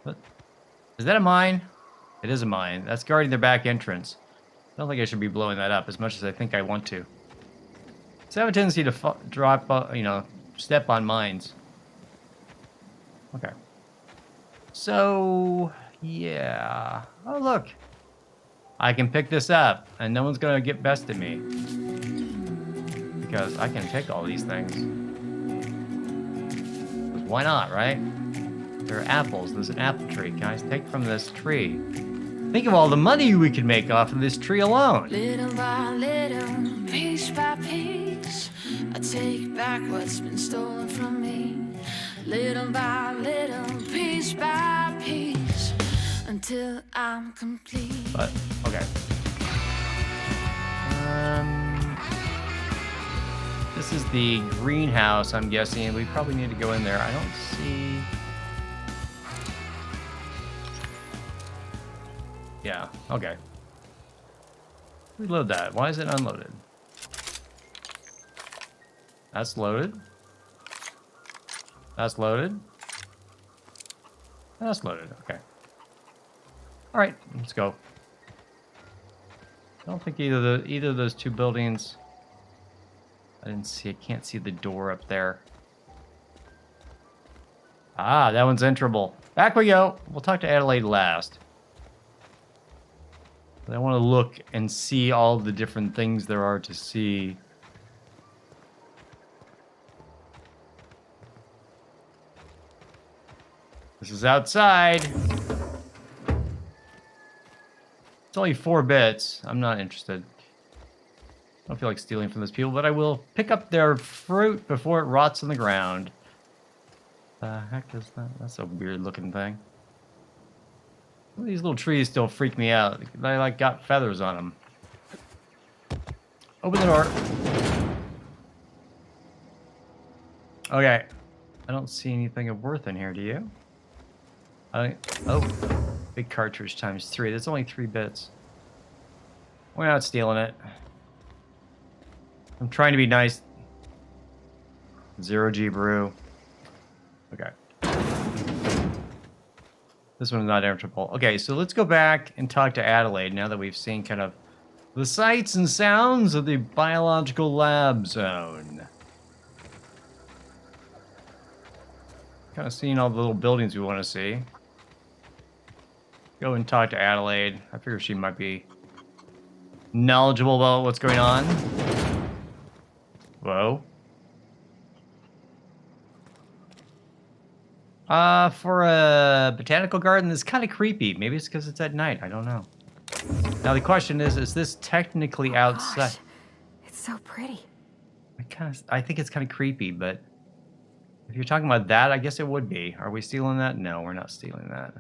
What? Is that a mine? It is a mine. That's guarding their back entrance. I don't think I should be blowing that up as much as I think I want to. So I have a tendency to drop, step on mines. Okay. So, yeah. Oh, look. I can pick this up, and no one's going to get best at me. Because I can take all these things. Why not, right? There are apples. There's an apple tree. Can I take from this tree? Think of all the money we could make off of this tree alone. Little by little, piece by piece, I take back what's been stolen from me. Little by little, piece by piece, until I'm complete. But, okay. This is the greenhouse, I'm guessing. We probably need to go in there. I don't see... Yeah, okay. Reload that. Why is it unloaded? That's loaded. That's loaded. That's loaded. Okay. All right, let's go. I don't think either of those two buildings. I can't see the door up there. Ah, that one's enterable. Back we go. We'll talk to Adelaide last. But I want to look and see all the different things there are to see. This is outside. It's only 4 bits. I'm not interested. I don't feel like stealing from those people, but I will pick up their fruit before it rots on the ground. The heck is that? That's a weird looking thing. These little trees still freak me out. They like got feathers on them. Open the door. Okay. I don't see anything of worth in here, do you? Oh, big cartridge times 3. That's only 3 bits. We're not stealing it. I'm trying to be nice. 0G brew. Okay. This one's not enterable. Okay, so let's go back and talk to Adelaide now that we've seen kind of the sights and sounds of the biological lab zone. Kind of seeing all the little buildings we want to see. Go and talk to Adelaide. I figure she might be knowledgeable about what's going on. Whoa. For a botanical garden, it's kind of creepy. Maybe it's because it's at night. I don't know. Now the question is this technically outside? Gosh, it's so pretty. I think it's kind of creepy, but if you're talking about that, I guess it would be. Are we stealing that? No, we're not stealing that.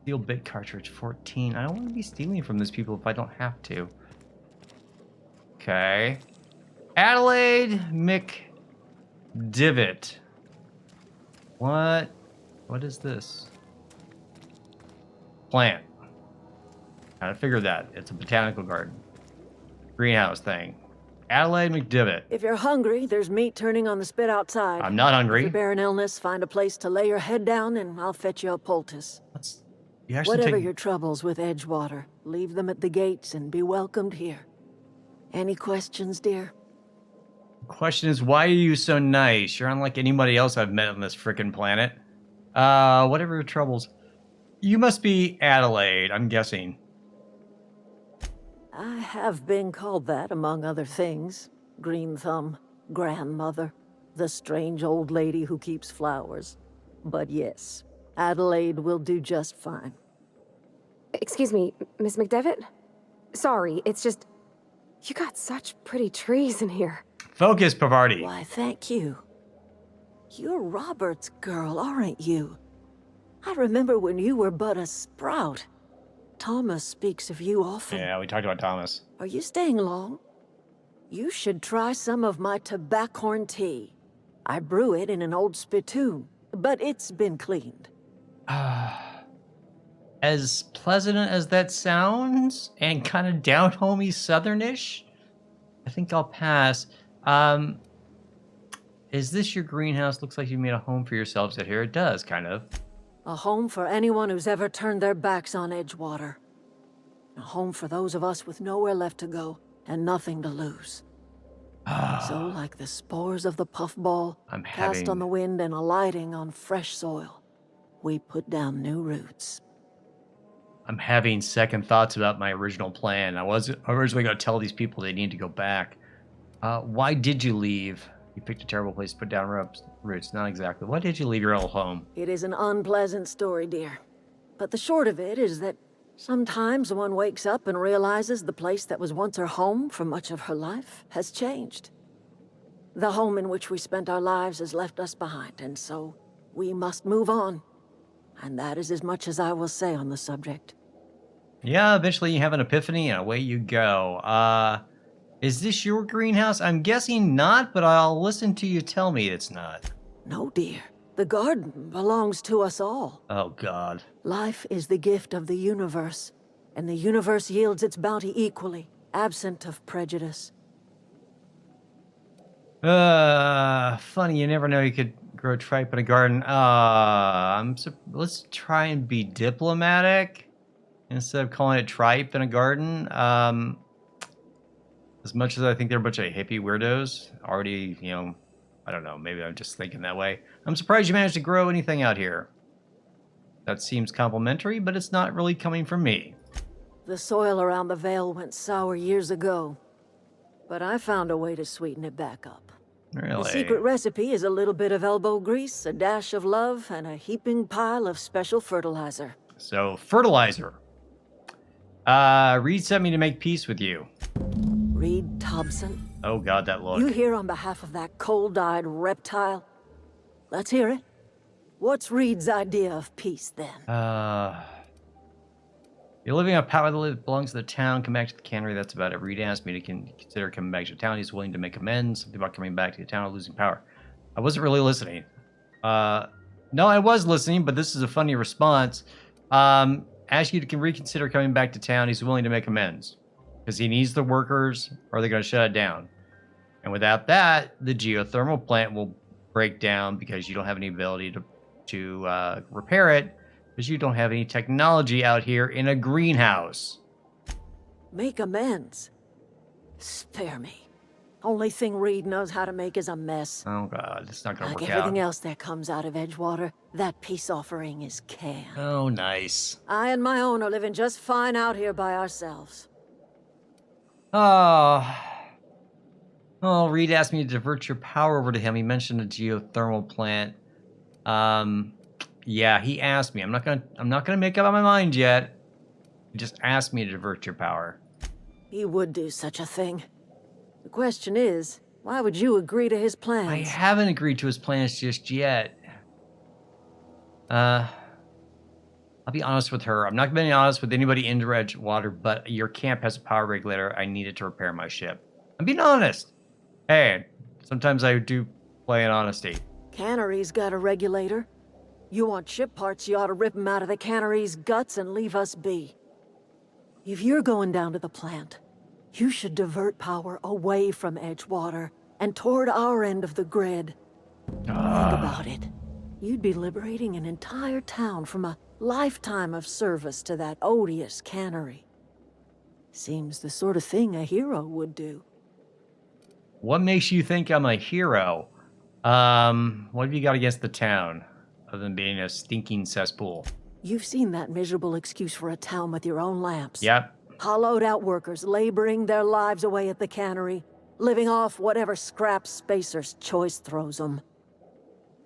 Steel bit cartridge 14. I don't want to be stealing from these people if I don't have to. Okay. Adelaide McDivitt. What is this? Plant. Gotta figure that. It's a botanical garden. Greenhouse thing. Adelaide McDivitt. If you're hungry, there's meat turning on the spit outside. I'm not hungry. If you're bearing illness, find a place to lay your head down and I'll fetch you a poultice. Whatever your troubles with Edgewater, leave them at the gates and be welcomed here. Any questions, dear? Question is, why are you so nice? You're unlike anybody else I've met on this frickin' planet. Whatever your troubles. You must be Adelaide, I'm guessing. I have been called that, among other things. Green Thumb, grandmother, the strange old lady who keeps flowers. But yes, Adelaide will do just fine. Excuse me, Miss McDevitt? Sorry, it's just... You got such pretty trees in here. Focus, Pavarti. Why, thank you. You're Robert's girl, aren't you? I remember when you were but a sprout. Thomas speaks of you often. Yeah, we talked about Thomas. Are you staying long? You should try some of my tobaccorn tea. I brew it in an old spittoon, but it's been cleaned. As pleasant as that sounds, and kind of down-homey southernish, I think I'll pass. Is this your greenhouse? Looks like you made a home for yourselves out here. It does, kind of. A home for anyone who's ever turned their backs on Edgewater. A home for those of us with nowhere left to go and nothing to lose. So, like the spores of the puffball, cast on the wind and alighting on fresh soil, we put down new roots. I'm having second thoughts about my original plan. I was originally going to tell these people they need to go back. Why did you leave? You picked a terrible place to put down roots. Not exactly. Why did you leave your old home? It is an unpleasant story, dear. But the short of it is that sometimes one wakes up and realizes the place that was once her home for much of her life has changed. The home in which we spent our lives has left us behind, and so we must move on. And that is as much as I will say on the subject. Yeah, eventually you have an epiphany and away you go. Is this your greenhouse? I'm guessing not, but I'll listen to you tell me it's not. No, dear. The garden belongs to us all. Oh, God. Life is the gift of the universe, and the universe yields its bounty equally, absent of prejudice. Funny, you never know you could grow tripe in a garden. Let's try and be diplomatic instead of calling it tripe in a garden. As much as I think they're a bunch of hippie weirdos, already, I don't know, maybe I'm just thinking that way. I'm surprised you managed to grow anything out here. That seems complimentary, but it's not really coming from me. The soil around the Vale went sour years ago, but I found a way to sweeten it back up. Really? The secret recipe is a little bit of elbow grease, a dash of love, and a heaping pile of special fertilizer. So, fertilizer. Reed sent me to make peace with you. Reed Thompson? Oh, God, that look. You here on behalf of that cold-eyed reptile? Let's hear it. What's Reed's idea of peace, then? You're living on power that belongs to the town. Come back to the cannery. That's about it. Reed asked me to consider coming back to town. He's willing to make amends. Something about coming back to the town or losing power. I wasn't really listening. No, I was listening, but this is a funny response. Ask you to reconsider coming back to town. He's willing to make amends. Because he needs the workers, or they're going to shut it down. And without that, the geothermal plant will break down because you don't have any ability to repair it. Because you don't have any technology out here in a greenhouse. Make amends? Spare me. Only thing Reed knows how to make is a mess. Oh, God, it's not going to work out. Like everything else that comes out of Edgewater, that peace offering is canned. Oh, nice. I and my own are living just fine out here by ourselves. Oh, Reed asked me to divert your power over to him. He mentioned a geothermal plant. Yeah, he asked me. I'm not gonna make up my mind yet. He just asked me to divert your power. He would do such a thing. The question is, why would you agree to his plans? I haven't agreed to his plans just yet. I'll be honest with her. I'm not being honest with anybody in Edgewater, but your camp has a power regulator. I need it to repair my ship. I'm being honest. Hey, sometimes I do play in honesty. Cannery's got a regulator. You want ship parts, you ought to rip them out of the cannery's guts and leave us be. If you're going down to the plant, you should divert power away from Edgewater and toward our end of the grid. Think about it. You'd be liberating an entire town from a lifetime of service to that odious cannery. Seems the sort of thing a hero would do. What makes you think I'm a hero? What have you got against the town, other than being a stinking cesspool? You've seen that miserable excuse for a town with your own lamps. Yep. Hollowed out workers laboring their lives away at the cannery, living off whatever scrap Spacer's choice throws them.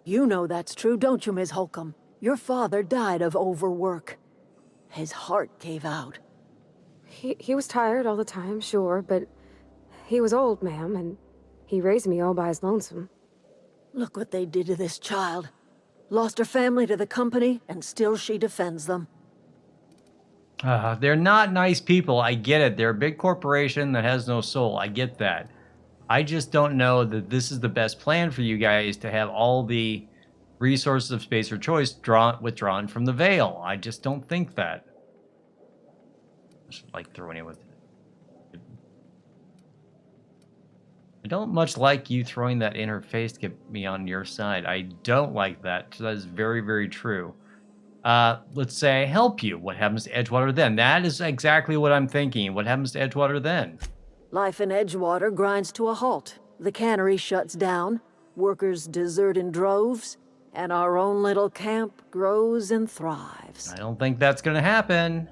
You know that's true, don't you, Ms. Holcomb? Your father died of overwork. His heart gave out. He was tired all the time, sure, but he was old, ma'am, and he raised me all by his lonesome. Look what they did to this child. Lost her family to the company, and still she defends them. They're not nice people. I get it. They're a big corporation that has no soul. I get that. I just don't know that this is the best plan for you guys to have all the resources of space or choice withdrawn from the Veil. I just don't think that. Just like throwing it with it. I don't much like you throwing that in her face to get me on your side. I don't like that. That is very, very true. let's say I help you. What happens to Edgewater then? That is exactly what I'm thinking. What happens to Edgewater then? Life in Edgewater grinds to a halt. The cannery shuts down, workers desert in droves, and our own little camp grows and thrives. I don't think that's gonna happen.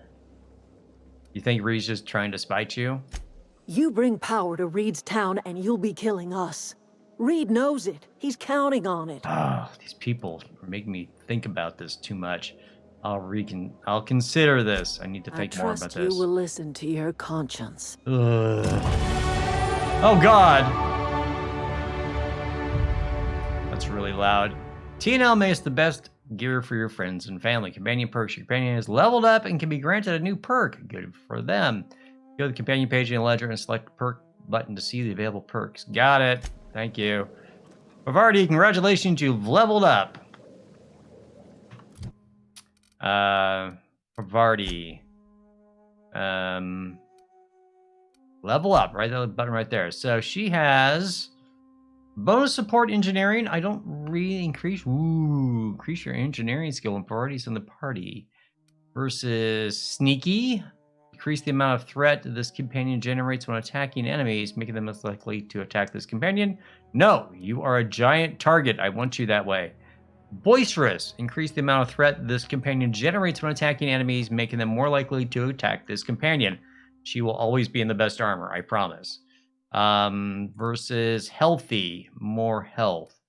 You think Reed's just trying to spite you? You bring power to Reed's town and you'll be killing us. Reed knows it. He's counting on it. Oh, these people are making me think about this too much. I'll consider this. I need to think more about I trust this. you will listen to your conscience. Ugh. Oh God. That's really loud. TNL makes the best gear for your friends and family. Companion perks. Your companion is leveled up and can be granted a new perk. Good for them. Go to the companion page in the ledger and select the perk button to see the available perks. Got it. Thank you. Bavardi, congratulations, you've leveled up. Bavardi. Level up, right? That button right there. So she has bonus support engineering. I don't really increase. Ooh, increase your engineering skill when Bavardi's in the party. Versus sneaky. Increase the amount of threat this companion generates when attacking enemies, making them less likely to attack this companion. No, you are a giant target. I want you that way. Boisterous. Increase the amount of threat this companion generates when attacking enemies, making them more likely to attack this companion. She will always be in the best armor, I promise. Versus healthy. More health.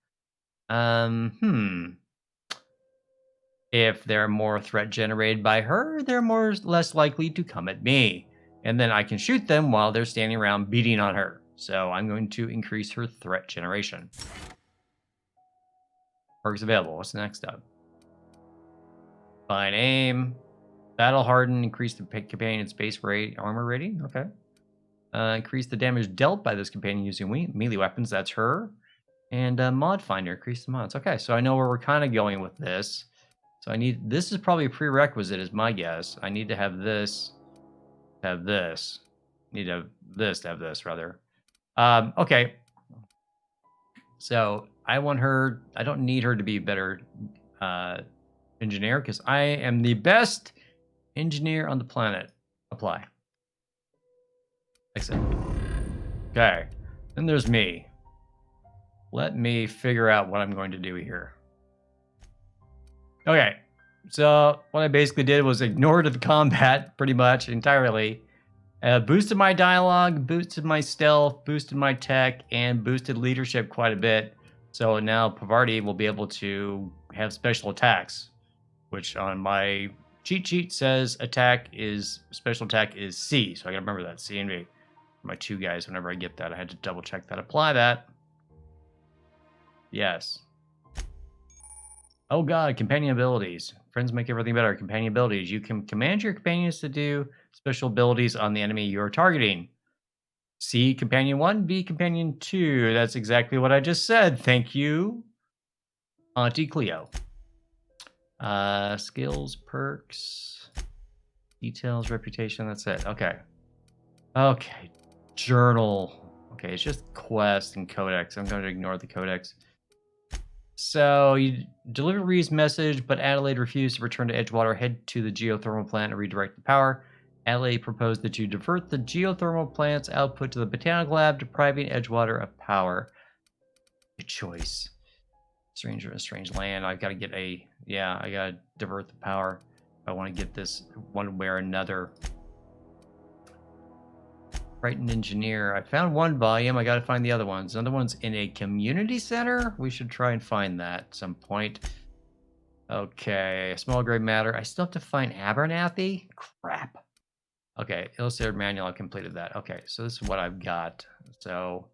If they're more threat generated by her, they're less likely to come at me. And then I can shoot them while they're standing around beating on her. So I'm going to increase her threat generation. Perks available. What's next up? Fine aim. Battle harden. Increase the companion's base rate armor rating. Okay. Increase the damage dealt by this companion using melee weapons. That's her. And mod finder. Increase the mods. Okay, so I know where we're kind of going with this. So this is probably a prerequisite, is my guess. I need to have this, have this. Need to have this, to have this, rather. Okay. So I don't need her to be a better engineer, because I am the best engineer on the planet. Apply. Accept. Okay. Then there's me. Let me figure out what I'm going to do here. Okay, so what I basically did was ignore the combat pretty much entirely. Boosted my dialogue, boosted my stealth, boosted my tech, and boosted leadership quite a bit. So now Bavardi will be able to have special attacks, which on my cheat sheet says special attack is C. So I gotta remember that, C and B. My two guys, whenever I get that, I had to double check that. Apply that. Yes. Oh God, companion abilities. Friends make everything better. Companion abilities. You can command your companions to do special abilities on the enemy you're targeting. C, companion 1, B, companion 2. That's exactly what I just said. Thank you, Auntie Cleo. Skills, perks, details, reputation. That's it. Okay. Okay. Journal. Okay, it's just quest and codex. I'm going to ignore the codex. So you deliver Reed's message, but Adelaide refused to return to Edgewater. Head to the geothermal plant and redirect the power. Adelaide proposed that you divert the geothermal plant's output to the botanical lab, depriving Edgewater of power. Good choice. Stranger in a strange land. I gotta divert the power. If I want to get this one way or another. Frightened engineer. I found one volume. I gotta find the other ones. Another one's in a community center. We should try and find that at some point. Okay, small gray matter. I still have to find Abernathy? Crap. Okay, illustrated manual. I completed that. Okay, so this is what I've got. So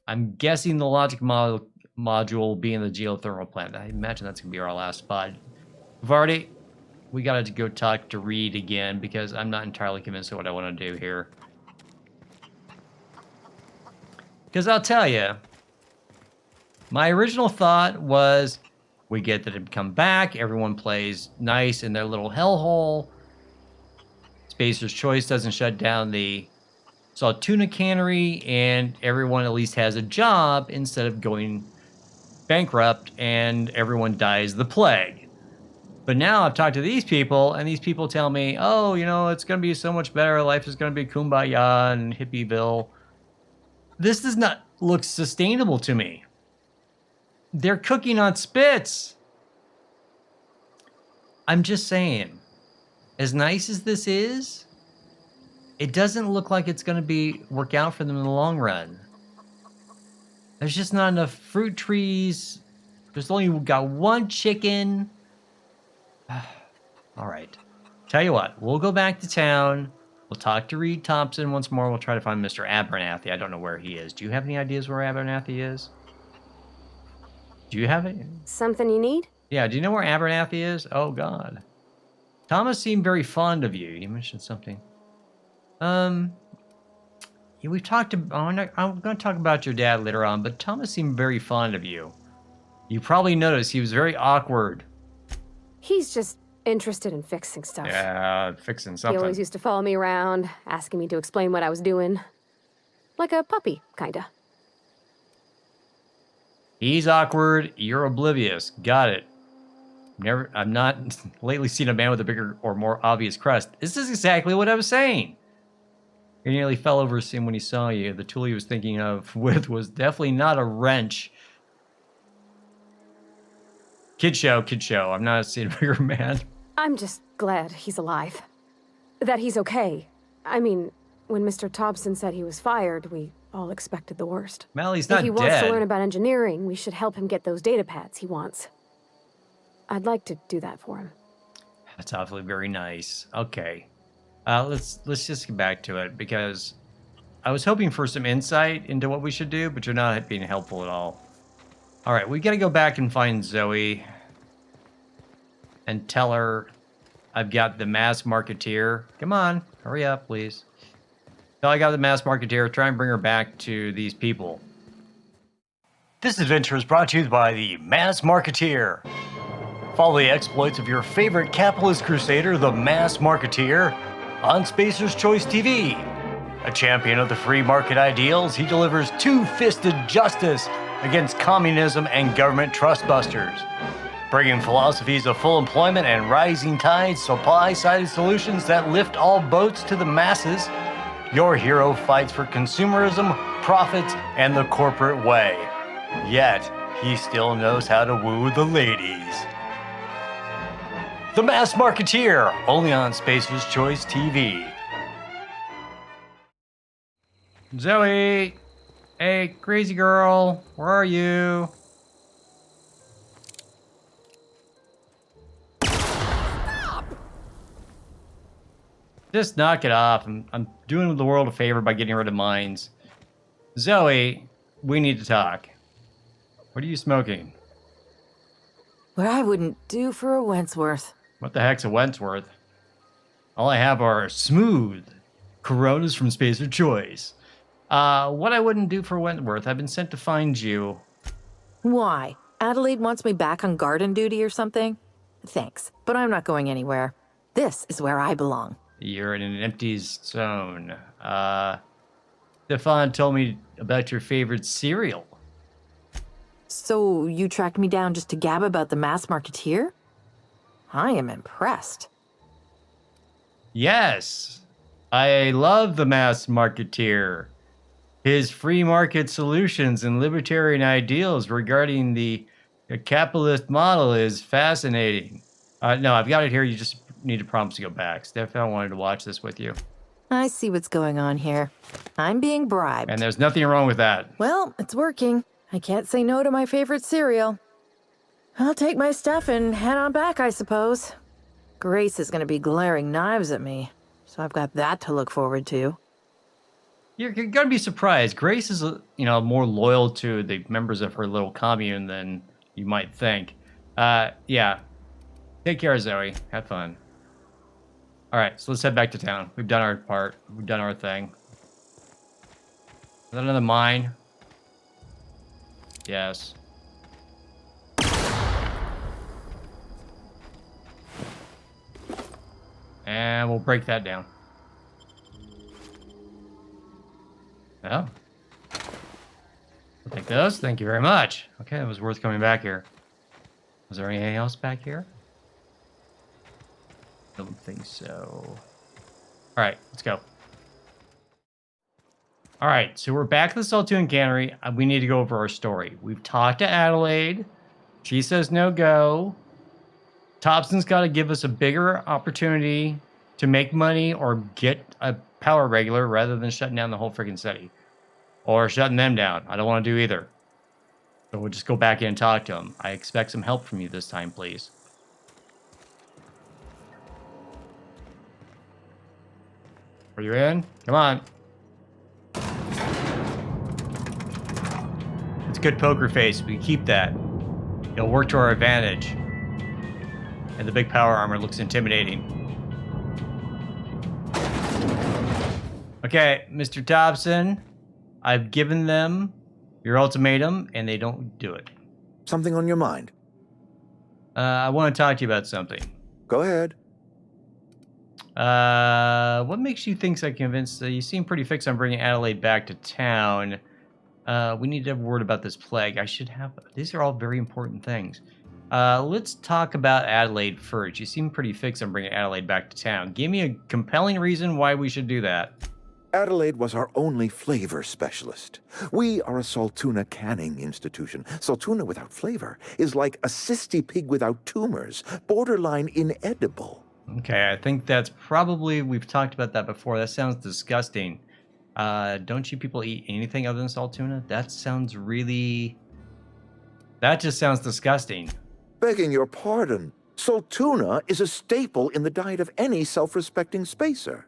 I'm guessing the logic module will be in the geothermal plant. I imagine that's gonna be our last spot. Vardy, we gotta go talk to Reed again because I'm not entirely convinced of what I want to do here. Because I'll tell you, my original thought was we get them to come back, everyone plays nice in their little hellhole. Spacer's Choice doesn't shut down the Saltuna Cannery, and everyone at least has a job instead of going bankrupt and everyone dies the plague. But now I've talked to these people, and these people tell me, oh, you know, it's going to be so much better. Life is going to be kumbaya and hippieville. This does not look sustainable to me. They're cooking on spits. I'm just saying, as nice as this is, it doesn't look like it's going to work out for them in the long run. There's just not enough fruit trees. There's only got one chicken. All right. Tell you what, we'll go back to town. We'll talk to Reed Thompson once more. We'll try to find Mr. Abernathy. I don't know where he is. Do you have any ideas where Abernathy is? Do you have it? Something you need? Yeah, do you know where Abernathy is? Oh, God. Thomas seemed very fond of you. You mentioned something. Yeah, we've talked to... I'm going to talk about your dad later on, but Thomas seemed very fond of you. You probably noticed he was very awkward. He's just interested in fixing stuff. Yeah, fixing something. He always used to follow me around, asking me to explain what I was doing. Like a puppy, kinda. He's awkward, you're oblivious. Got it. I've not lately seen a man with a bigger or more obvious crust. This is exactly what I was saying. He nearly fell over him when he saw you. The tool he was thinking of with was definitely not a wrench. Kid show. I'm not seeing a bigger man. I'm just glad he's alive. That he's okay. I mean, when Mr. Thompson said he was fired, we all expected the worst. Well, he's not dead. If he wants to learn about engineering, we should help him get those data pads he wants. I'd like to do that for him. That's awfully very nice. Okay. Let's just get back to it, because I was hoping for some insight into what we should do, but you're not being helpful at all. All right, we got to go back and find Zoe and tell her I've got the mass marketeer. Come on, hurry up, please. Tell her I got the mass marketeer. Try and bring her back to these people. This adventure is brought to you by the Mass Marketeer. Follow the exploits of your favorite capitalist crusader, the Mass Marketeer, on Spacer's Choice TV. A champion of the free market ideals, he delivers two-fisted justice against communism and government trustbusters. Bringing philosophies of full employment and rising tides, supply-sided solutions that lift all boats to the masses, your hero fights for consumerism, profits, and the corporate way. Yet, he still knows how to woo the ladies. The Mass Marketeer, only on Spacer's Choice TV. Zoe! Hey, crazy girl, where are you? Stop! Just knock it off. I'm doing the world a favor by getting rid of mines. Zoe, we need to talk. What are you smoking? What I wouldn't do for a Wentworth. What the heck's a Wentworth? All I have are smooth Coronas from Spacer Choice. What I wouldn't do for Wentworth, I've been sent to find you. Why? Adelaide wants me back on garden duty or something? Thanks, but I'm not going anywhere. This is where I belong. You're in an empty zone. Stefan told me about your favorite cereal. So you tracked me down just to gab about the Mass Marketeer? I am impressed. Yes, I love the Mass Marketeer. His free market solutions and libertarian ideals regarding the capitalist model is fascinating. No, I've got it here. You just need to promise to go back. Stefan wanted to watch this with you. I see what's going on here. I'm being bribed. And there's nothing wrong with that. Well, it's working. I can't say no to my favorite cereal. I'll take my stuff and head on back, I suppose. Grace is going to be glaring knives at me, so I've got that to look forward to. You're going to be surprised. Grace is, more loyal to the members of her little commune than you might think. Yeah. Take care, Zoe. Have fun. All right, so let's head back to town. We've done our part. We've done our thing. Is that another mine? Yes. And we'll break that down. Oh. I'll take those. Thank you very much. Okay, it was worth coming back here. Was there anything else back here? I don't think so. All right, let's go. All right, so we're back at the Saltoon Cannery. We need to go over our story. We've talked to Adelaide. She says no go. Thompson's got to give us a bigger opportunity to make money or get a power regular rather than shutting down the whole freaking city. Or shutting them down. I don't want to do either. So we'll just go back in and talk to him. I expect some help from you this time, please. Are you in? Come on. It's a good poker face. We can keep that. It'll work to our advantage. And the big power armor looks intimidating. Okay, Mr. Thompson. I've given them your ultimatum, and they don't do it. Something on your mind? I want to talk to you about something. Go ahead. What makes you think so convinced? You seem pretty fixed on bringing Adelaide back to town. We need to have a word about this plague. I should have... These are all very important things. Let's talk about Adelaide first. You seem pretty fixed on bringing Adelaide back to town. Give me a compelling reason why we should do that. Adelaide was our only flavor specialist. We are a Saltuna canning institution. Saltuna without flavor is like a cysty pig without tumors, borderline inedible. Okay, I think that's probably... We've talked about that before. That sounds disgusting. Don't you people eat anything other than salt tuna? That sounds really... That just sounds disgusting. Begging your pardon, Saltuna is a staple in the diet of any self-respecting spacer.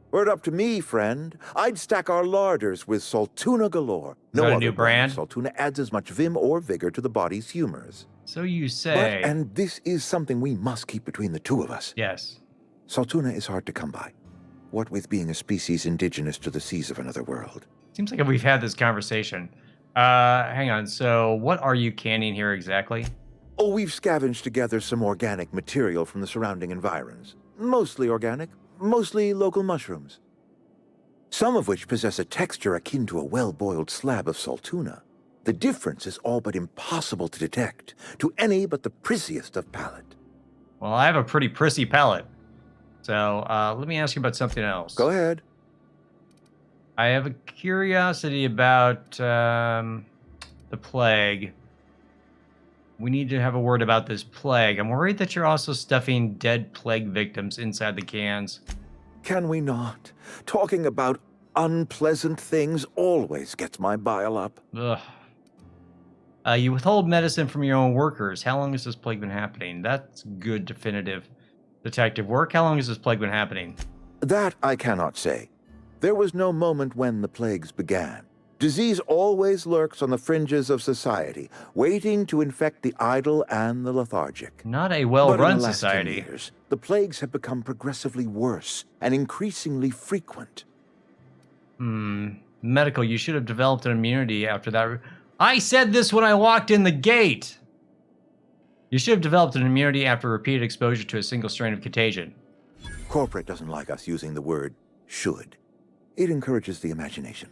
Were it up to me, friend, I'd stack our larders with Saltuna galore. No other new brand? Saltuna adds as much vim or vigor to the body's humors. So you say... But, and this is something we must keep between the two of us. Yes. Saltuna is hard to come by. What with being a species indigenous to the seas of another world. Seems like we've had this conversation. Hang on. So what are you canning here exactly? Oh, we've scavenged together some organic material from the surrounding environs. Mostly organic, mostly local mushrooms. Some of which possess a texture akin to a well-boiled slab of Saltuna. The difference is all but impossible to detect to any but the prissiest of palate. Well, I have a pretty prissy palate. So let me ask you about something else. Go ahead. I have a curiosity about the plague. We need to have a word about this plague. I'm worried that you're also stuffing dead plague victims inside the cans. Can we not? Talking about unpleasant things always gets my bile up. Ugh. You withhold medicine from your own workers. How long has this plague been happening? That's good definitive detective work. How long has this plague been happening? That I cannot say. There was no moment when the plagues began. Disease always lurks on the fringes of society, waiting to infect the idle and the lethargic. Not a well-run society. society. Years, the plagues have become progressively worse and increasingly frequent. Medical, you should have developed an immunity after that. I said this when I walked in the gate! You should have developed an immunity after repeated exposure to a single strain of contagion. Corporate doesn't like us using the word should. It encourages the imagination.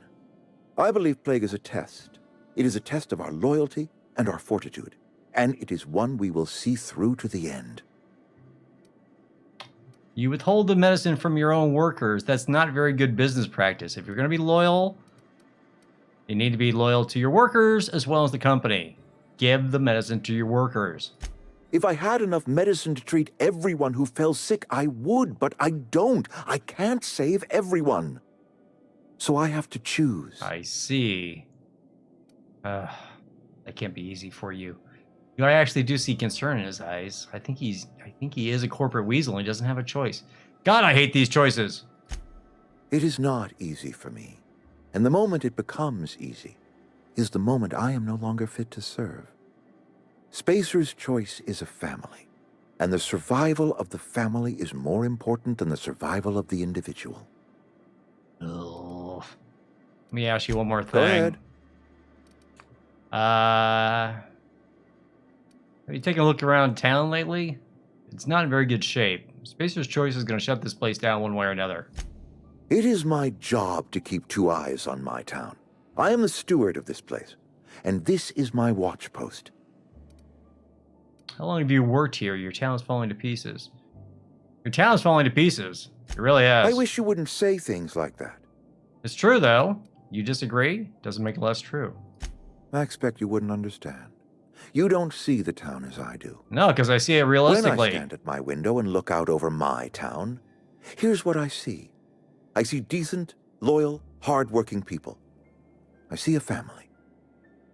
I believe plague is a test. It is a test of our loyalty and our fortitude, and it is one we will see through to the end. You withhold the medicine from your own workers. That's not very good business practice. If you're going to be loyal, you need to be loyal to your workers as well as the company. Give the medicine to your workers. If I had enough medicine to treat everyone who fell sick, I would, but I don't. I can't save everyone. So I have to choose. I see. That can't be easy for you. I actually do see concern in his eyes. I think he is a corporate weasel and he doesn't have a choice. God, I hate these choices. It is not easy for me. And the moment it becomes easy is the moment I am no longer fit to serve. Spacer's choice is a family, and the survival of the family is more important than the survival of the individual. Ugh. Let me ask you one more thing. Go ahead. Have you taken a look around town lately? It's not in very good shape. Spacer's choice is going to shut this place down one way or another. It is my job to keep two eyes on my town. I am the steward of this place, and this is my watch post. How long have you worked here? Your town is falling to pieces. Your town's falling to pieces. It really has. I wish you wouldn't say things like that. It's true, though. You disagree? Doesn't make it less true. I expect you wouldn't understand. You don't see the town as I do. No, because I see it realistically. When I stand at my window and look out over my town, here's what I see. I see decent, loyal, hard-working people. I see a family.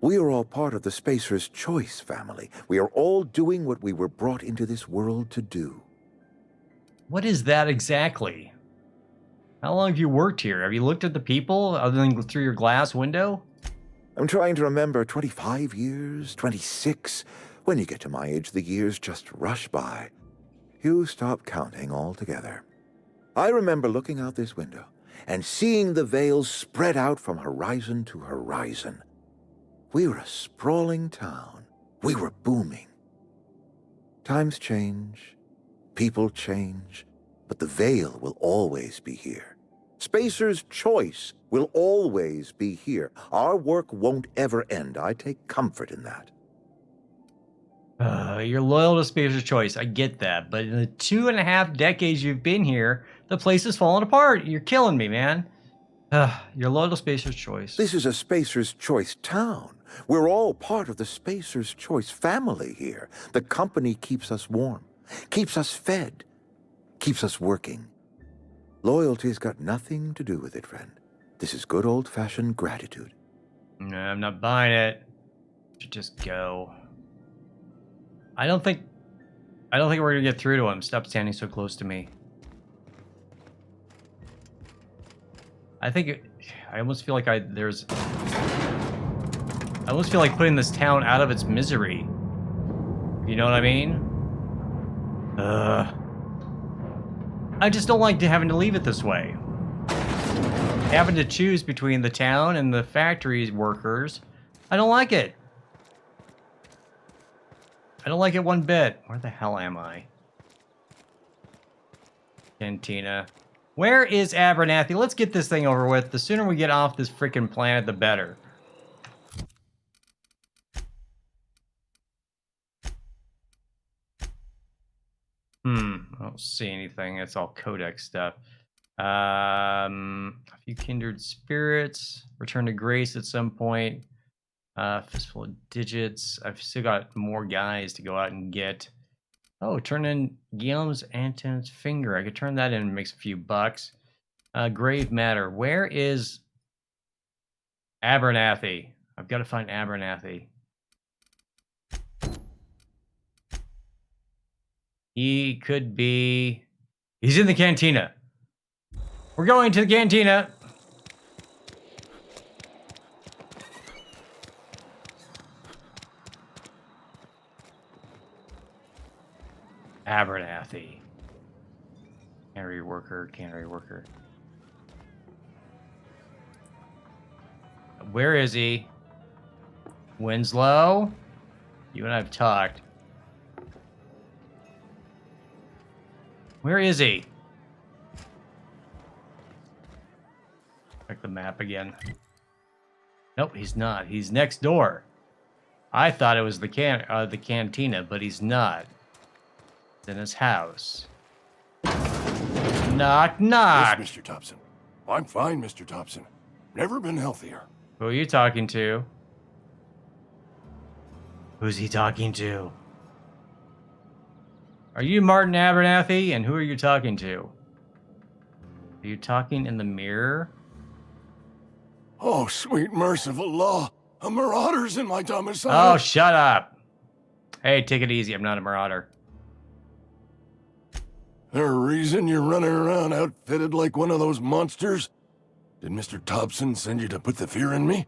We are all part of the Spacer's Choice family. We are all doing what we were brought into this world to do. What is that exactly? How long have you worked here? Have you looked at the people other than through your glass window? I'm trying to remember 25 years, 26. When you get to my age, the years just rush by. You stop counting altogether. I remember looking out this window and seeing the veils spread out from horizon to horizon. We were a sprawling town. We were booming. Times change, people change, but the veil will always be here. Spacer's Choice will always be here. Our work won't ever end. I take comfort in that. You're loyal to Spacer's Choice. I get that. But in the 2.5 decades you've been here, the place has fallen apart. You're killing me, man. You're loyal to Spacer's Choice. This is a Spacer's Choice town. We're all part of the Spacer's Choice family here. The company keeps us warm, keeps us fed, keeps us working. Loyalty's got nothing to do with it, friend. This is good old-fashioned gratitude. No, I'm not buying it. You should just go. I don't think we're gonna get through to him. Stop standing so close to me. I almost feel like I almost feel like putting this town out of its misery. You know what I mean? I just don't like having to leave it this way. Having to choose between the town and the factory workers. I don't like it. I don't like it one bit. Where the hell am I? Cantina. Where is Abernathy? Let's get this thing over with. The sooner we get off this freaking planet, the better. I don't see anything. It's all codex stuff. A few kindred spirits. Return to grace at some point. Fistful of digits. I've still got more guys to go out and get. Oh, turn in Guillaume's Anton's finger. I could turn that in and make a few bucks. Grave matter. Where is Abernathy? I've got to find Abernathy. He could be... He's in the cantina. We're going to the cantina. Abernathy. Cannery worker, cannery worker. Where is he? Winslow? You and I have talked. Where is he? Check the map again. Nope, he's not. He's next door. I thought it was the cantina, but he's not. It's in his house. Knock, knock. Yes, Mr. Thompson. I'm fine, Mr. Thompson. Never been healthier. Who are you talking to? Who's he talking to? Are you Martin Abernathy? And who are you talking to? Are you talking in the mirror? Oh, sweet merciful law. A marauder's in my domicile. Oh, shut up. Hey, take it easy. I'm not a marauder. There a reason you're running around outfitted like one of those monsters? Did Mr. Thompson send you to put the fear in me?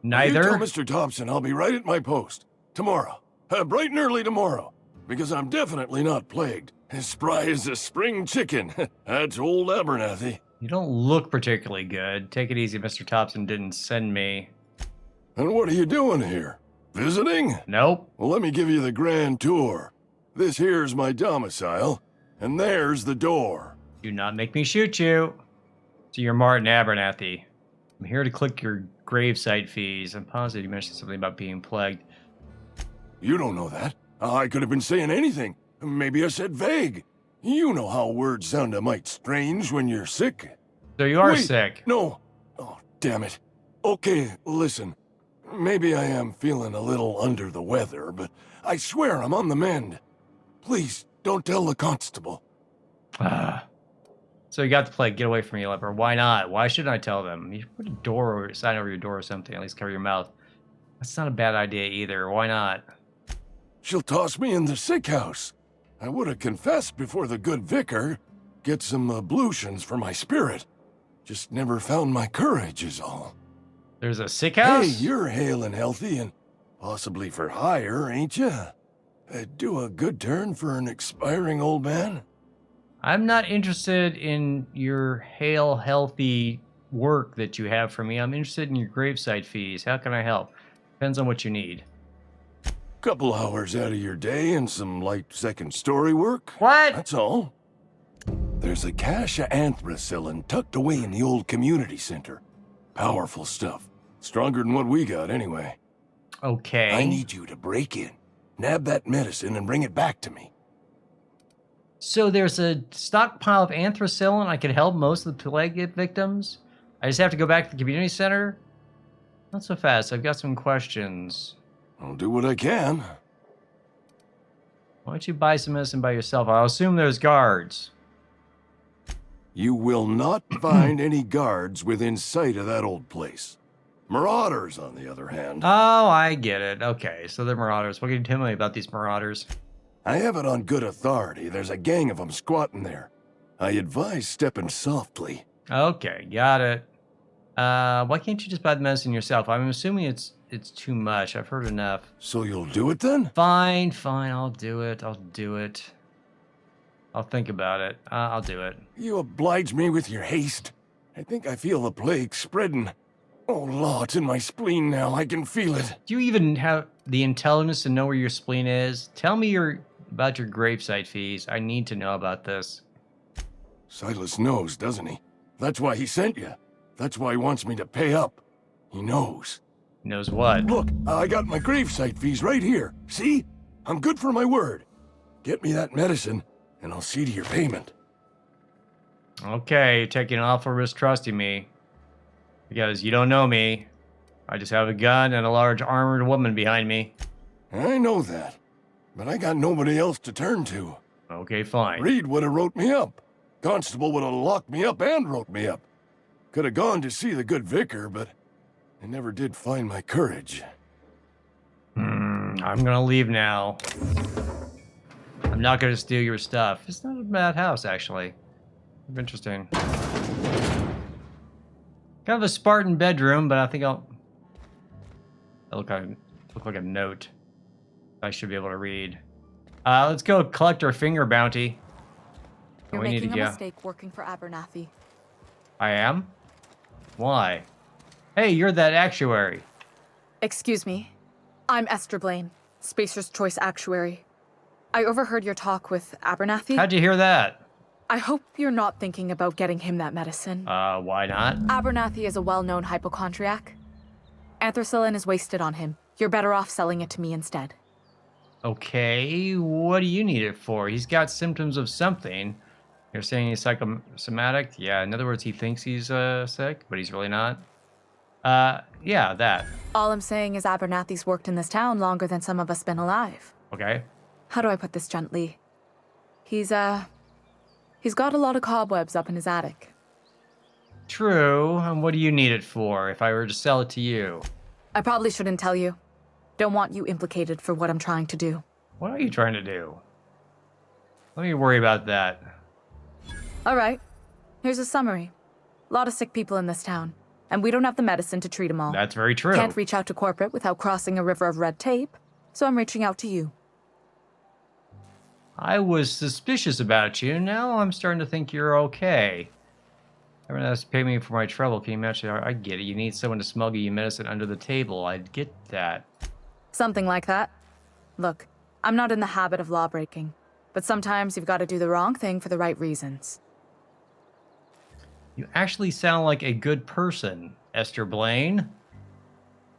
Neither. You tell Mr. Thompson I'll be right at my post. Tomorrow. Bright and early tomorrow. Because I'm definitely not plagued. As spry as a spring chicken. That's old Abernathy. You don't look particularly good. Take it easy. Mr. Thompson didn't send me. And what are you doing here? Visiting? Nope. Well, let me give you the grand tour. This here's my domicile. And there's the door. Do not make me shoot you. So you're Martin Abernathy. I'm here to click your gravesite fees. I'm positive you mentioned something about being plagued. You don't know that. I could have been saying anything. Maybe I said vague. You know how words sound a mite strange when you're sick. So you are Wait, sick. No. Oh, damn it. Okay, listen. Maybe I am feeling a little under the weather, but I swear I'm on the mend. Please, don't tell the constable. So you got the plague. Get away from me, leper. Why not? Why shouldn't I tell them? You should put a door or sign over your door or something. At least cover your mouth. That's not a bad idea either. Why not? She'll toss me in the sick house. I would have confessed before the good vicar. Get some ablutions for my spirit. Just never found my courage is all. There's a sick house? Hey, you're hale and healthy and possibly for hire, ain't you? Do a good turn for an expiring old man? I'm not interested in your hale, healthy work that you have for me. I'm interested in your gravesite fees. How can I help? Depends on what you need. Couple hours out of your day and some light second-story work. What? That's all. There's a cache of anthracillin tucked away in the old community center. Powerful stuff. Stronger than what we got, anyway. Okay. I need you to break in, nab that medicine, and bring it back to me. So there's a stockpile of anthracillin. I could help most of the plague victims. I just have to go back to the community center? Not so fast. I've got some questions. I'll do what I can. Why don't you buy some medicine by yourself? I'll assume there's guards. You will not find any guards within sight of that old place. Marauders, on the other hand. Oh, I get it. Okay, so they're marauders. What can you tell me about these marauders? I have it on good authority. There's a gang of them squatting there. I advise stepping softly. Okay, got it. Why can't you just buy the medicine yourself? I'm assuming it's too much. I've heard enough. So you'll do it then? Fine, I'll do it. I'll think about it. I'll do it. You oblige me with your haste. I think I feel the plague spreading. Oh, Law, it's in my spleen now. I can feel it. Do you even have the intelligence to know where your spleen is? Tell me about your gravesite fees. I need to know about this. Silas knows, doesn't he? That's why he sent you. That's why he wants me to pay up. He knows. Knows what? Look, I got my gravesite fees right here. See? I'm good for my word. Get me that medicine, and I'll see to your payment. Okay, you're taking an awful risk trusting me. Because you don't know me. I just have a gun and a large armored woman behind me. I know that. But I got nobody else to turn to. Okay, fine. Reed would have wrote me up. Constable would have locked me up and wrote me up. Could have gone to see the good vicar, but I never did find my courage. I'm gonna leave now. I'm not gonna steal your stuff. It's not a bad house, actually. Interesting. Kind of a Spartan bedroom, but I think that'll look like a note I should be able to read. Let's go collect our finger bounty. You're making a mistake working for Abernathy. I am? Why? Hey, you're that actuary. Excuse me. I'm Esther Blaine, Spacer's Choice Actuary. I overheard your talk with Abernathy. How'd you hear that? I hope you're not thinking about getting him that medicine. Why not? Abernathy is a well-known hypochondriac. Anthracillin is wasted on him. You're better off selling it to me instead. Okay, what do you need it for? He's got symptoms of something. You're saying he's psychosomatic? Yeah, in other words, he thinks he's sick, but he's really not. Yeah, that. All I'm saying is Abernathy's worked in this town longer than some of us been alive. Okay. How do I put this gently? He's got a lot of cobwebs up in his attic. True, and what do you need it for if I were to sell it to you? I probably shouldn't tell you. Don't want you implicated for what I'm trying to do. What are you trying to do? Let me worry about that. All right. Here's a summary. A lot of sick people in this town, and we don't have the medicine to treat them all. That's very true. Can't reach out to corporate without crossing a river of red tape, so I'm reaching out to you. I was suspicious about you. Now I'm starting to think you're okay. Everyone has to pay me for my trouble. Can you imagine? I get it. You need someone to smuggle you medicine under the table. I get that. Something like that. Look, I'm not in the habit of law breaking, but sometimes you've got to do the wrong thing for the right reasons. You actually sound like a good person, Esther Blaine.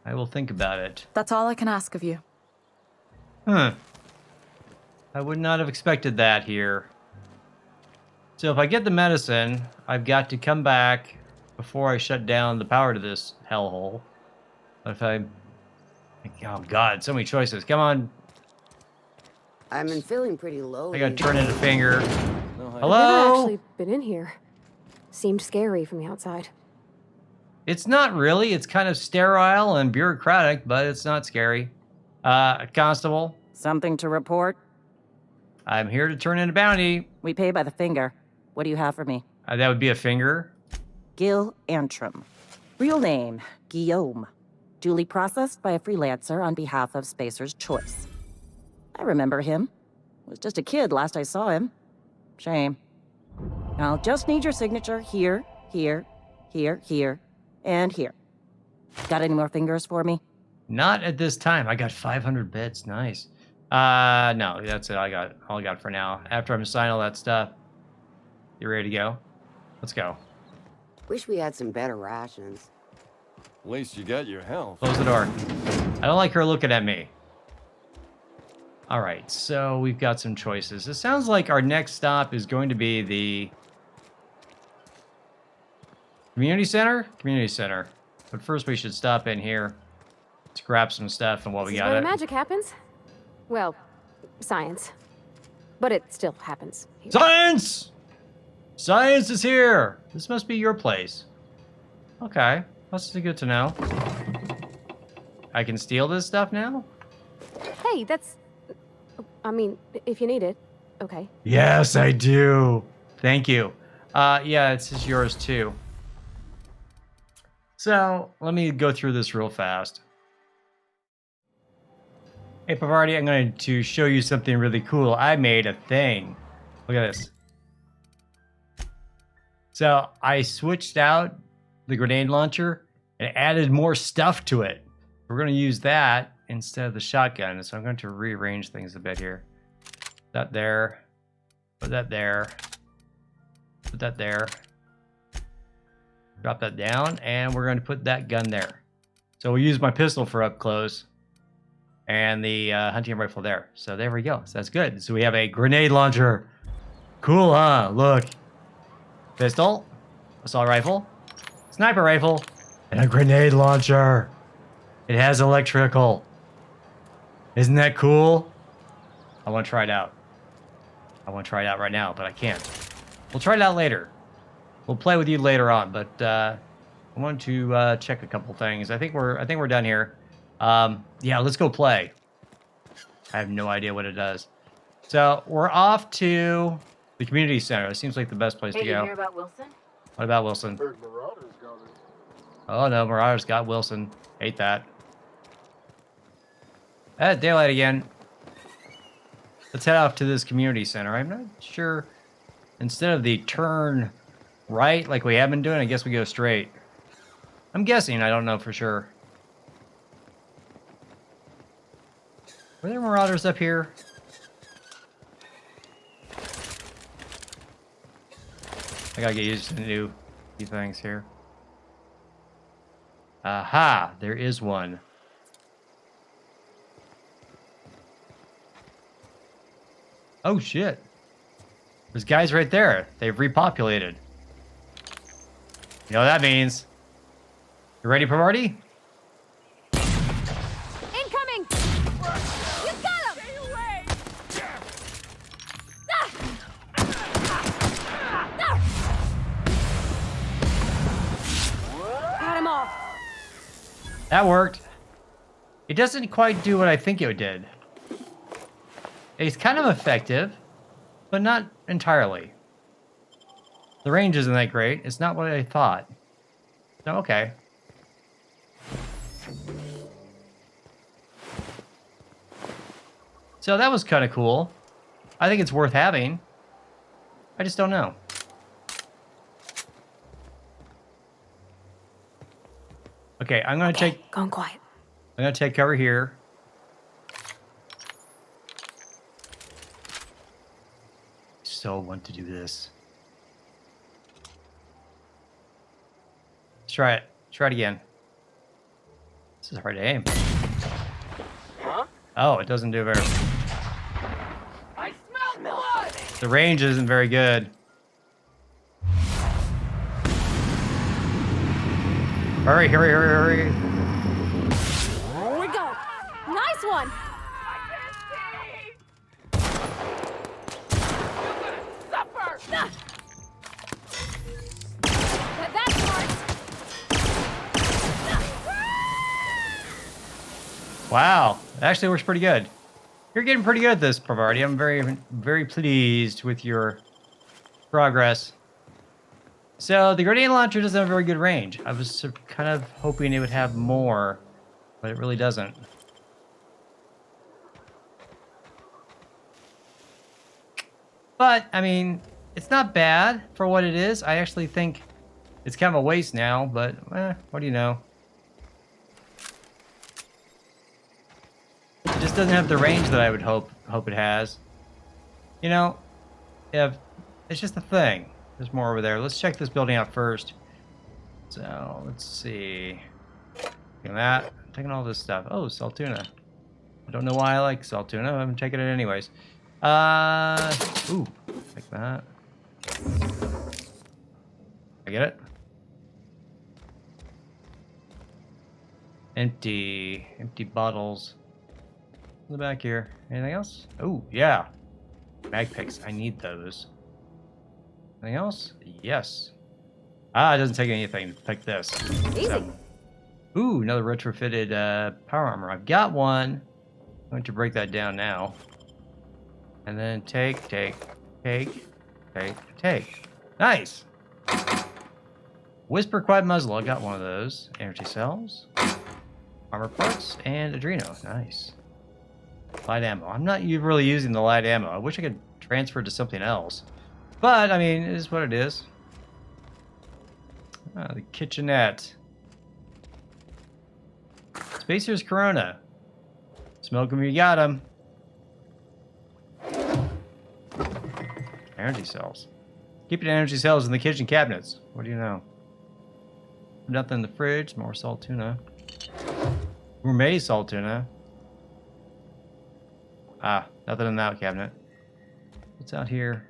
I will think about it. That's all I can ask of you. I would not have expected that here. So if I get the medicine, I've got to come back before I shut down the power to this hellhole. But if I... Oh, God, so many choices. Come on. I've been feeling pretty low. I gotta turn into finger. I've never Hello? actually been in here. Seemed scary from the outside. It's not really. It's kind of sterile and bureaucratic, but it's not scary. Constable, Something to report? I'm here to turn in a bounty. We pay by the finger. What do you have for me? That would be a finger. Gil Antrim. Real name, Guillaume. Duly processed by a freelancer on behalf of Spacer's Choice. I remember him. Was just a kid last I saw him. Shame. I'll just need your signature here, here, here, here, and here. Got any more fingers for me? Not at this time. I got 500 bits. Nice. No, that's it. All I got for now. After I'm signing all that stuff, you ready to go? Let's go. Wish we had some better rations. At least you got your health. Close the door. I don't like her looking at me. All right, so we've got some choices. It sounds like our next stop is going to be the community center? Community center. But first we should stop in here to grab some stuff and what we This is got. where the magic happens. Well, science. But it still happens here. Science! Science is here! This must be your place. Okay, that's good to know. I can steal this stuff now? Hey, that's... I mean, if you need it, okay. Yes, I do. Thank you. Yeah, this is yours too. So, let me go through this real fast. Hey, Pavardi, I'm going to show you something really cool. I made a thing. Look at this. So, I switched out the grenade launcher and added more stuff to it. We're going to use that instead of the shotgun. So I'm going to rearrange things a bit here. Put that there. Put that there. Put that there. Drop that down. And we're going to put that gun there. So we'll use my pistol for up close. And the hunting rifle there. So there we go. So that's good. So we have a grenade launcher. Cool, huh? Look. Pistol. Assault rifle. Sniper rifle. And a grenade launcher. It has electrical. Isn't that cool? I want to try it out. I want to try it out right now, but I can't. We'll try it out later. We'll play with you later on, but I want to check a couple things. I think we're done here. Yeah, let's go play. I have no idea what it does. So we're off to the community center. It seems like the best place to go. Did you hear about Wilson? What about Wilson? Oh no, Marauders got Wilson. Hate that. Daylight again. Let's head off to this community center. I'm not sure. Instead of the turn right like we have been doing, I guess we go straight. I'm guessing. I don't know for sure. Were there Marauders up here? I gotta get used to the new things here. Aha! There is one. Oh shit. There's guys right there. They've repopulated. You know what that means? You ready for party? Incoming! You got him! Stay away! Got him off. That worked. It doesn't quite do what I think it did. It's kind of effective, but not entirely. The range isn't that great. It's not what I thought. No, okay. So that was kind of cool. I think it's worth having. I just don't know. Okay, I'm gonna take. Going quiet. I'm gonna take cover here. So want to do this. Let's try it. Try it again. This is hard to aim. Huh? Oh, it doesn't do very. I smell blood! The range isn't very good. Hurry, hurry, hurry, hurry. Here we go. Nice one. That's smart. Wow, it actually works pretty good. You're getting pretty good at this, Parvati. I'm very, very pleased with your progress. So the grenade launcher doesn't have very good range. I was kind of hoping it would have more, but it really doesn't. But, I mean, it's not bad for what it is. I actually think it's kind of a waste now, but, what do you know? It just doesn't have the range that I would hope it has. You know, if it's just a thing. There's more over there. Let's check this building out first. So, let's see. Taking that. Taking all this stuff. Oh, salt tuna. I don't know why I like salt tuna. I'm taking it anyways. Ooh. Take that. I get it. Empty bottles. In the back here. Anything else? Oh, yeah. Mag picks. I need those. Anything else? Yes. Ah, it doesn't take anything to pick this. Easy. So, ooh, another retrofitted power armor. I've got one. I'm going to break that down now. And then take. Nice. Whisper Quiet Muzzle. I got one of those. Energy cells. Armor parts. And Adreno. Nice. Light ammo. I'm not really using the light ammo. I wish I could transfer it to something else. But, I mean, it is what it is. The kitchenette. Spacer's Corona. Smoke 'em, you got 'em. Energy cells. Keeping energy cells in the kitchen cabinets. What do you know? Nothing in the fridge. More salt tuna. Gourmet salt tuna. Ah, nothing in that cabinet. What's out here?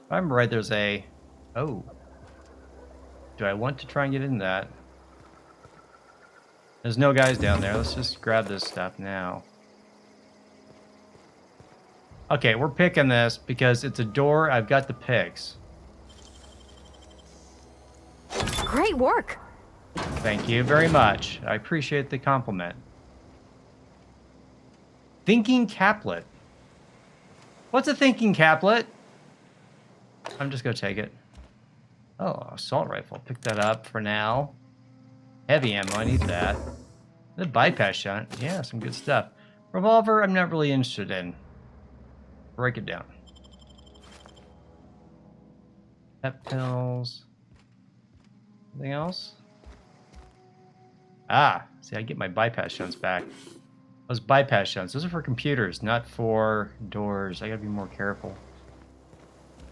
If I'm right, there's a... Oh. Do I want to try and get in that? There's no guys down there. Let's just grab this stuff now. Okay, we're picking this because it's a door. I've got the picks. Great work. Thank you very much. I appreciate the compliment. Thinking caplet. What's a thinking caplet? I'm just gonna take it. Oh, assault rifle. Pick that up for now. Heavy ammo, I need that. The bypass shot. Yeah, some good stuff. Revolver, I'm not really interested in. Break it down. Pep pills. Anything else? Ah, see, I get my bypass shunts back. Those bypass shunts, those are for computers, not for doors. I gotta be more careful.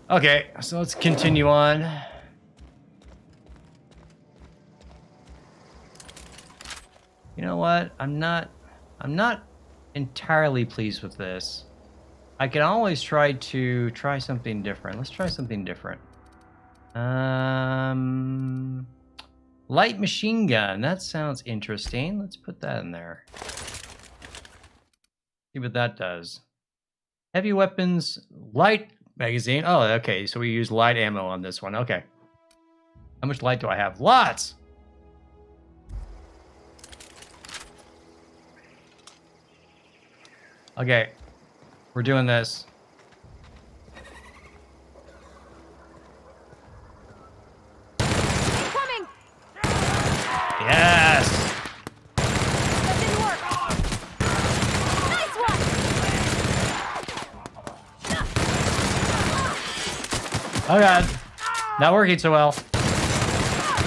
Okay, so let's continue on. You know what? I'm not entirely pleased with this. I can always try something different. Let's try something different. Light machine gun. That sounds interesting. Let's put that in there. See what that does. Heavy weapons, light magazine. Oh, okay. So we use light ammo on this one. Okay. How much light do I have? Lots! Okay. We're doing this. Coming. Yes! That didn't work. Nice one. Oh god. Not working so well. Not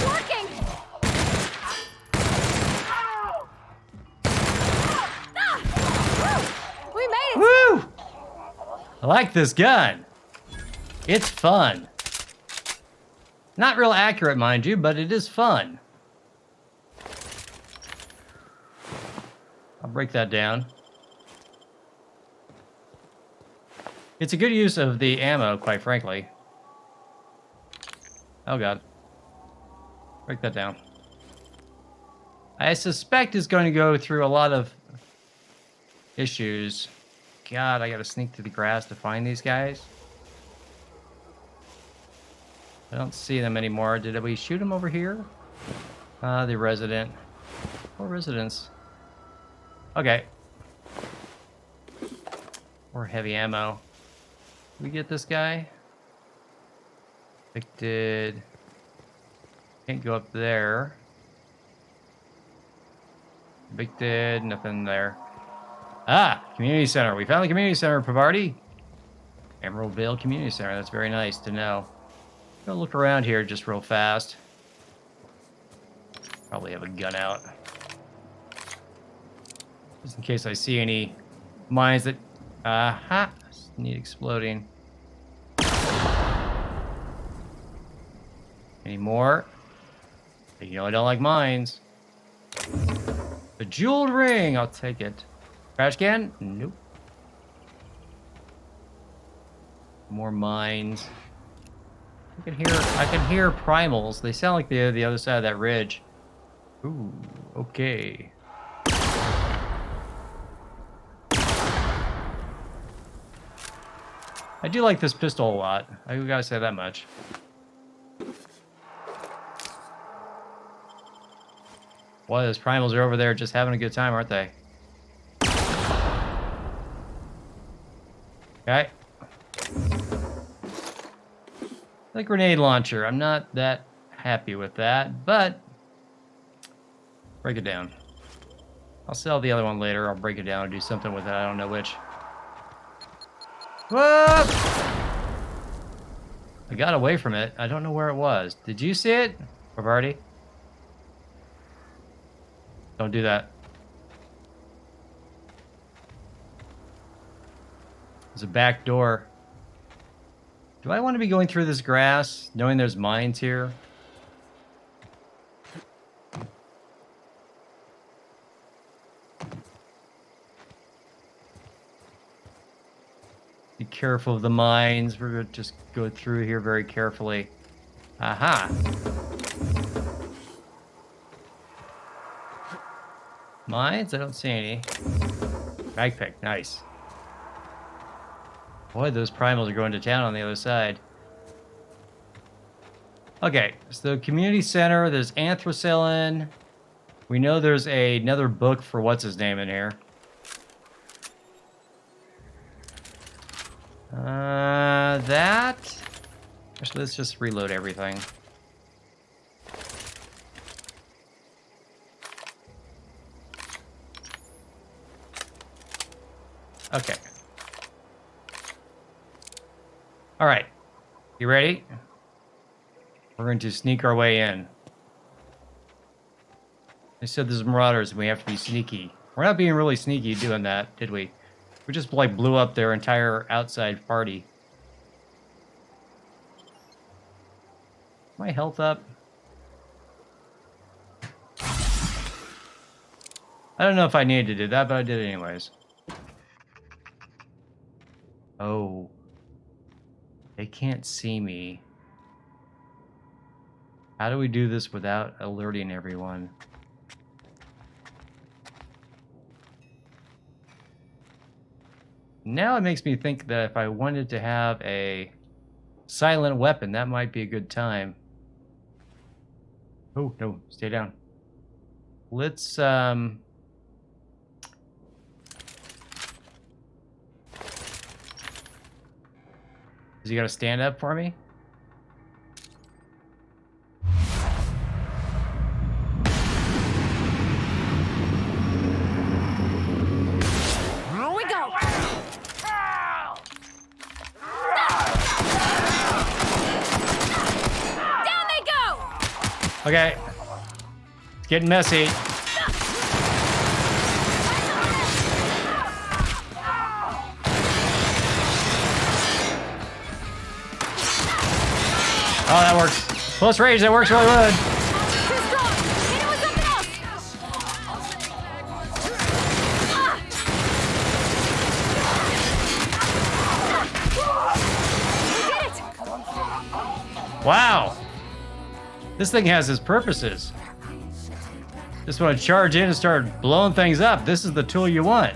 working. We made it. Woo! I like this gun. It's fun. Not real accurate, mind you, but it is fun. I'll break that down. It's a good use of the ammo, quite frankly. Oh god. Break that down. I suspect it's going to go through a lot of issues. God, I gotta sneak through the grass to find these guys. I don't see them anymore. Did we shoot them over here? The resident. Or residents. Okay. More heavy ammo. Did we get this guy? Evicted. Can't go up there. Evicted. Nothing there. Ah! Community center. We found the community center, Pavarti. Emeraldville Community Center. That's very nice to know. Gonna look around here just real fast. Probably have a gun out. Just in case I see any mines that... Aha! Need exploding. Any more? You know I don't like mines. A jeweled ring! I'll take it. Trash can? Nope. More mines. I can hear primals. They sound like the other side of that ridge. Ooh, okay. I do like this pistol a lot. I gotta say that much. Boy, those primals are over there just having a good time, aren't they? Okay. The grenade launcher. I'm not that happy with that, but break it down. I'll sell the other one later. I'll break it down and do something with it. I don't know which. Whoop! I got away from it. I don't know where it was. Did you see it, Pavarti? Don't do that. There's a back door. Do I want to be going through this grass, knowing there's mines here? Be careful of the mines. We're going to just go through here very carefully. Aha! Mines? I don't see any. Bagpick, nice. Boy, those primals are going to town on the other side. Okay, so community center, there's anthracillin. We know there's another book for what's-his-name in here. That... Actually, let's just reload everything. Okay. All right. You ready? We're going to sneak our way in. They said there's marauders and we have to be sneaky. We're not being really sneaky doing that, did we? We just like blew up their entire outside party. My health up? I don't know if I needed to do that, but I did it anyways. Oh. They can't see me. How do we do this without alerting everyone? Now it makes me think that if I wanted to have a silent weapon, that might be a good time. Oh, no, stay down. Let's, Does he gotta stand up for me? Here we go! Down they go! Okay. It's getting messy. Oh, that works. Close range, that works really good. Too strong! Hit it with something else! Wow. This thing has its purposes. Just want to charge in and start blowing things up. This is the tool you want.